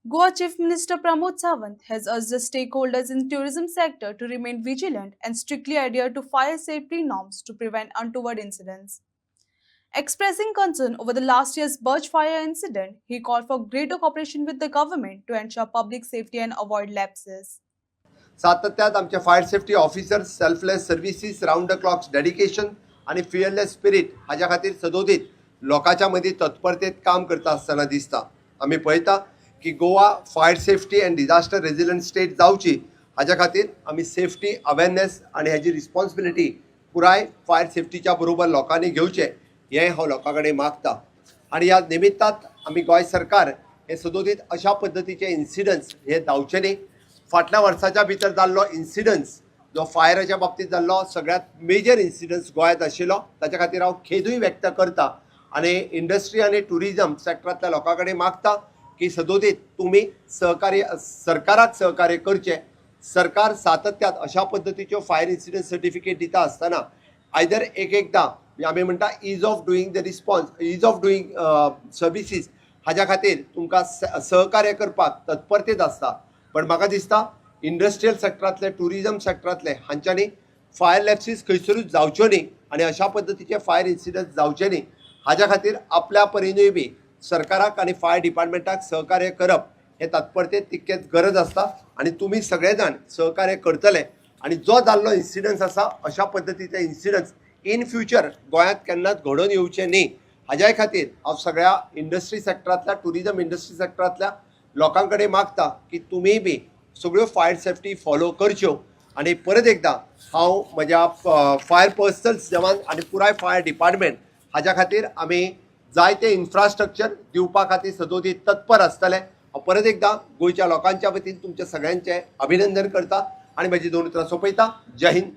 Goa Chief Minister Pramod Sawant has urged the stakeholders in tourism sector to remain vigilant and strictly adhere to fire safety norms to prevent untoward incidents. Expressing concern over the last year's Burj fire incident, he called for greater cooperation with the government to ensure public safety and avoid lapses. सातत्यात आमचे fire safety officers selfless services round the clocks dedication आणि fearless spirit हाज्या खातीर सदोदीत लोकांच्या मदीं तत्परतेत काम करता आसतना दिसता. आमी पळयता की Goa fire safety end disaster resilient state जावची हाज्या खातीर आमी सेफ्टी अवेरनेस आनी हेजी रिस्पॉन्सिबिलिटी पुराय फायर सेफ्टीच्या बरोबर लोकांनी घेवचे हें हांव लोकां कडेन मागता. आनी ह्या निमित्तात आमी गोंय सरकार हे सदोदीत अशा पद्दतीचे इन्सिडंट्स हे जावचे न्ही. फाटल्या वर्साच्या भितर जाल्लो इन्सिडन्स जो फायराच्या बाबतीत जाल्लो सगळ्यात मेजर इन्सिडन्स गोंयांत आशिल्लो ताच्या खातीर हांव खेदूय व्यक्त करता आनी इंडस्ट्री आनी टुरिजम सेक्टरांतल्या लोकां कडेन मागता की सदोदीत तुमी सरकाराक सहकार्य करचें. सरकार सातत्यात अशा पद्दतीच्यो फायर इन्सिडंट सर्टिफिकेट दिता आसतना आयदर एकदां आमी म्हणटा ease of doing the response ease of doing services हाज्या खातीर तुमकां सहकार्य करपाक तत्परतेत आसता. पण म्हाका दिसता इंडस्ट्रियल सेक्टरांतले टुरिजम सेक्टरांतले हांच्यांनी फायर लॅप्सीस खंयसरूच जावच्यो न्ही आनी अशा पद्दतीचे फायर इन्सिडंट जावचे न्ही हाज्या खातीर आपल्या परीनूय बी सरकाराक आनी फायर डिपार्टमेंटाक सहकार्य करप हे तात्परतेत तितकेच गरज आसता. आनी तुमी सगळे जाण सहकार्य करतले आनी जो जाल्लो इन्सिडन्स आसा अशा पद्दतीचे इन्सिडंट्स इन फ्युचर गोंयांत केन्नाच घडोवन येवचे न्ही हाज्या खातीर हांव सगळ्या इंडस्ट्री सेक्टरांतल्या टुरिजम इंडस्ट्री सेक्टरांतल्या लोकां कडेन मागता की तुमी बी सगळ्यो फायर सेफ्टी फॉलो करच्यो. आनी परत एकदां हांव म्हज्या फायर पर्सनल्स जवान आनी पुराय फायर डिपार्टमेंट हाज्या खातीर आमी जायते इन्फ्रास्ट्रक्चर दिवपा खातीर सदोदीत तत्पर आसतले. हांव परत एकदां गोंयच्या लोकांच्या वतीन तुमच्या सगळ्यांचें अभिनंदन करता आनी म्हजी दोन उतरां सोंपयता. जय हिंद.